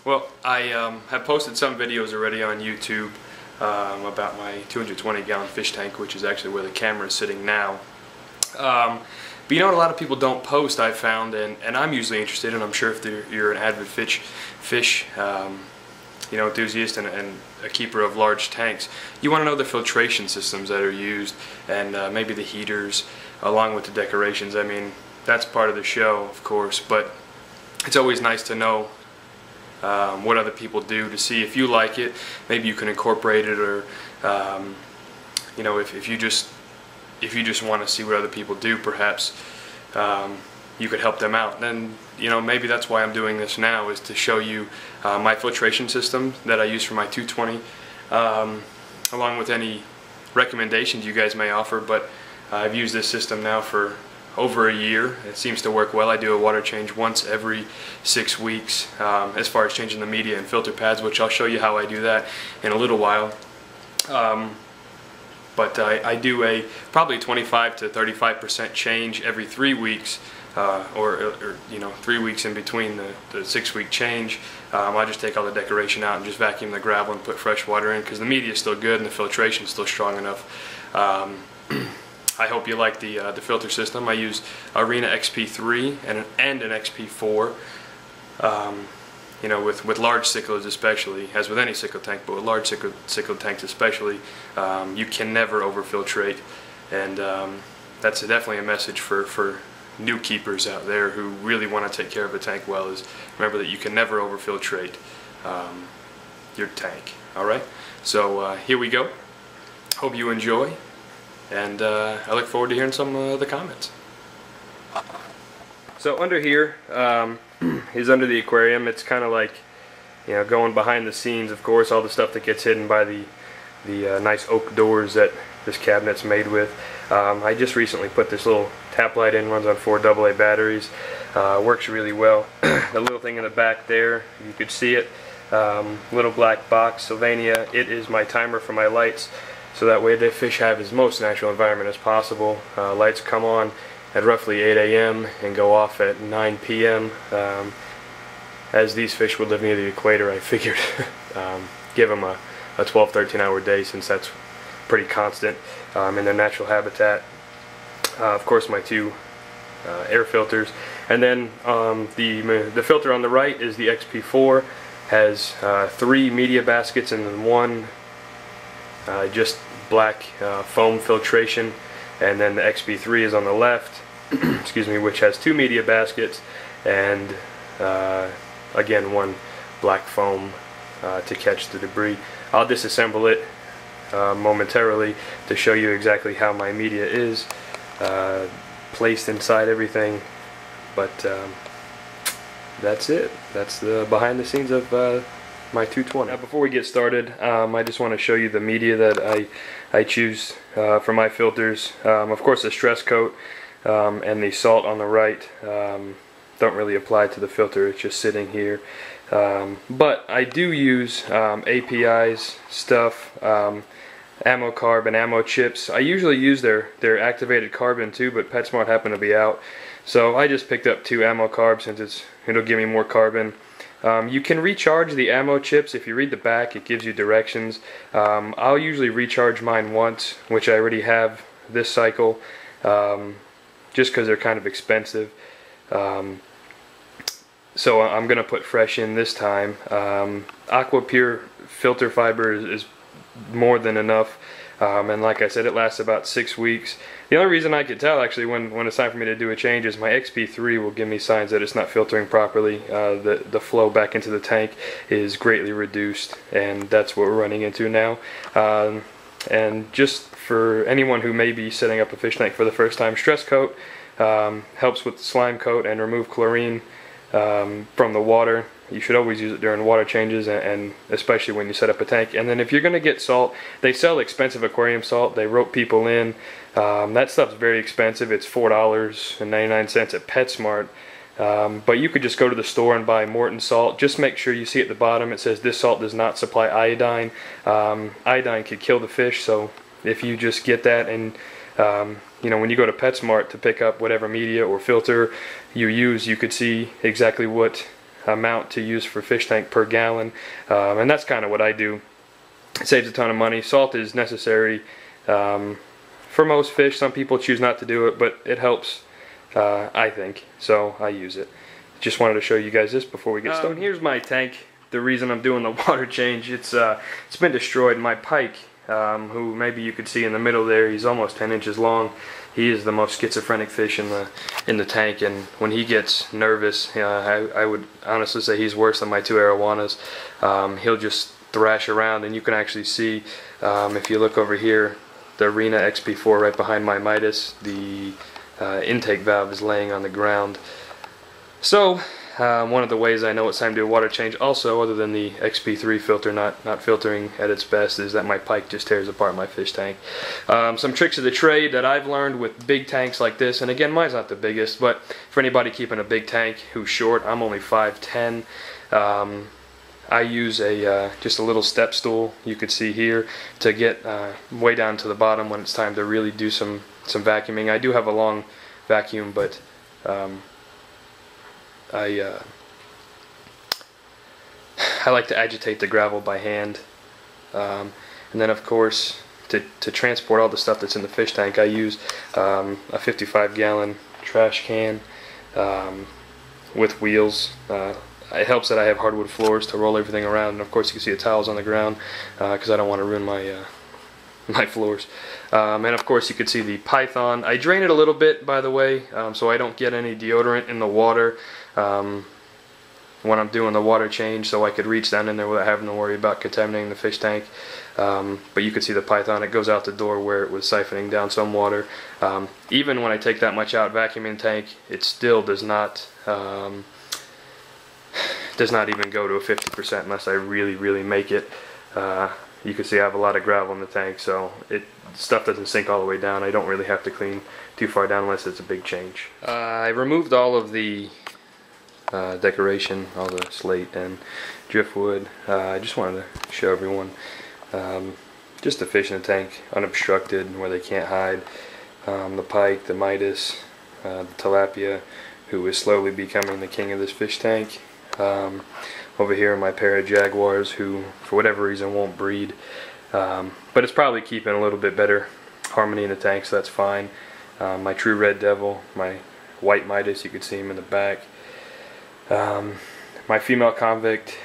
Well, I have posted some videos already on YouTube about my 220-gallon fish tank, which is actually where the camera is sitting now. But you know what a lot of people don't post, I've found, and I'm usually interested, and I'm sure if you're an avid fish enthusiast and a keeper of large tanks, you want to know the filtration systems that are used, and maybe the heaters, along with the decorations. I mean, that's part of the show, of course, but it's always nice to know what other people do, to see if you like it. Maybe you can incorporate it, or if you just want to see what other people do, perhaps you could help them out. And maybe that's why I'm doing this now, is to show you my filtration system that I use for my 220, along with any recommendations you guys may offer. But I've used this system now for over a year. It seems to work well. I do a water change once every 6 weeks, as far as changing the media and filter pads, which I'll show you how I do that in a little while. But I do a probably 25 to 35% change every 3 weeks, or 3 weeks in between the 6-week change. I just take all the decoration out and just vacuum the gravel and put fresh water in, because the media is still good and the filtration is still strong enough. I hope you like the filter system. I use Arena XP3 and an XP4. With large cichlids especially, as with any cichlid tank, but with large cichlid tanks especially, you can never overfiltrate, and that's definitely a message for new keepers out there who really want to take care of a tank well, is remember that you can never overfiltrate your tank. Alright, so here we go. Hope you enjoy, and I look forward to hearing some of the comments. So under here is under the aquarium. It's kind of like, going behind the scenes, of course, all the stuff that gets hidden by the nice oak doors that this cabinet's made with. I just recently put this little tap light in, runs on 4 AA batteries. Works really well. The little thing in the back there, you could see it, little black box, Sylvania. It is my timer for my lights, so that way the fish have as most natural environment as possible. Lights come on at roughly 8 a.m. and go off at 9 p.m. As these fish would live near the equator, I figured give them a 12-13 hour day, since that's pretty constant in their natural habitat. Of course, my 2 air filters, and then the filter on the right is the XP4. Has 3 media baskets and then 1 just black foam filtration, and then the XP3 is on the left, excuse me, which has 2 media baskets and again 1 black foam to catch the debris. I'll disassemble it momentarily to show you exactly how my media is placed inside everything, but that's it. That's the behind the scenes of my 220. Now, before we get started, I just want to show you the media that I choose for my filters. Of course, the stress coat and the salt on the right don't really apply to the filter. It's just sitting here. But I do use API's stuff, ammo carb and ammo chips. I usually use their activated carbon too, but PetSmart happened to be out, so I just picked up 2 ammo carbs, since it'll give me more carbon. You can recharge the ammo chips. If you read the back, it gives you directions. I'll usually recharge mine once, which I already have this cycle, just because they're kind of expensive. So I'm going to put fresh in this time. Aqua Pure filter fiber is more than enough, and like I said, it lasts about 6 weeks. The only reason I could tell, actually, when it's time for me to do a change, is my XP3 will give me signs that it's not filtering properly. The flow back into the tank is greatly reduced, and that's what we're running into now. And just for anyone who may be setting up a fish tank for the first time, stress coat helps with the slime coat and remove chlorine from the water. You should always use it during water changes, and especially when you set up a tank. And then if you're going to get salt, they sell expensive aquarium salt. They rope people in. That stuff's very expensive. It's $4.99 at PetSmart. But you could just go to the store and buy Morton salt. Just make sure you see at the bottom it says this salt does not supply iodine. Iodine could kill the fish, so if you just get that, and when you go to PetSmart to pick up whatever media or filter you use, you could see exactly what amount to use for fish tank per gallon, and that's kind of what I do. It saves a ton of money. Salt is necessary for most fish. Some people choose not to do it, but it helps, I think, so I use it. Just wanted to show you guys this before we get started. Here's my tank. The reason I'm doing the water change, it's been destroyed. My pike, who maybe you could see in the middle there, he's almost 10 inches long. He is the most schizophrenic fish in the tank, and when he gets nervous, I would honestly say he's worse than my two arowanas. He'll just thrash around, and you can actually see, if you look over here, the Arena XP4 right behind my Midas, the intake valve is laying on the ground. So one of the ways I know it's time to do a water change, also other than the XP3 filter not filtering at its best, is that my pike just tears apart my fish tank. Some tricks of the trade that I've learned with big tanks like this, and again, mine's not the biggest, but for anybody keeping a big tank who's short, I'm only 5'10". I use just a little step stool, you could see here, to get way down to the bottom when it's time to really do some vacuuming. I do have a long vacuum, but I like to agitate the gravel by hand, and then of course to transport all the stuff that's in the fish tank, I use a 55-gallon trash can with wheels. It helps that I have hardwood floors to roll everything around, and of course you can see the towels on the ground because I don't want to ruin my floors. And of course you could see the Python. I drain it a little bit, by the way, so I don't get any deodorant in the water when I'm doing the water change, so I could reach down in there without having to worry about contaminating the fish tank. But you could see the Python, it goes out the door where it was siphoning down some water. Even when I take that much out vacuuming the tank, it still does not even go to a 50% unless I really make it. You can see I have a lot of gravel in the tank, so stuff doesn't sink all the way down. I don't really have to clean too far down unless it's a big change. I removed all of the decoration, all the slate and driftwood. I just wanted to show everyone just the fish in the tank, unobstructed, where they can't hide. The pike, the Midas, the Tilapia, who is slowly becoming the king of this fish tank. Over here my pair of Jaguars, who for whatever reason won't breed, but it's probably keeping a little bit better harmony in the tank, so that's fine. My true red devil, my white Midas, you could see him in the back. My female convict,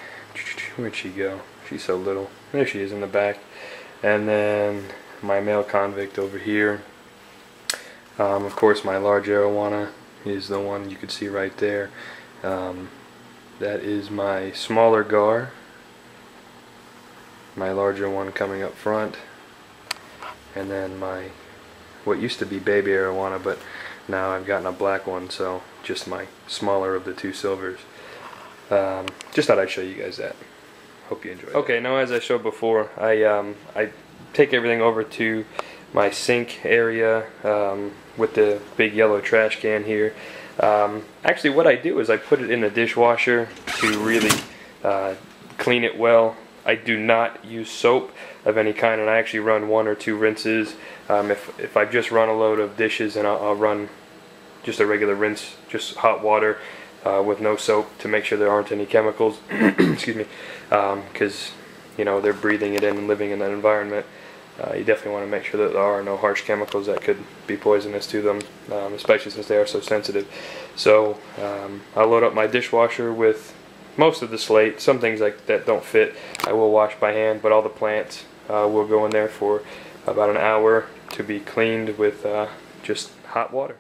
where'd she go? She's so little. There she is in the back. And then my male convict over here. Of course my large arowana is the one you could see right there. That is my smaller gar, my larger one coming up front, and then my what used to be baby arowana, but now I've gotten a black one, so just my smaller of the two silvers. Just thought I'd show you guys that. Hope you enjoyed. Okay, now as I showed before, I take everything over to my sink area with the big yellow trash can here. Actually what I do is I put it in the dishwasher to really clean it well. I do not use soap of any kind, and I actually run 1 or 2 rinses. If I just run a load of dishes, and I'll run just a regular rinse, just hot water with no soap to make sure there aren't any chemicals. Excuse me, because you know they're breathing it in and living in that environment. You definitely want to make sure that there are no harsh chemicals that could be poisonous to them, especially since they are so sensitive. So I'll load up my dishwasher with most of the slate. Some things like that don't fit I will wash by hand, but all the plants will go in there for about an hour to be cleaned with just hot water.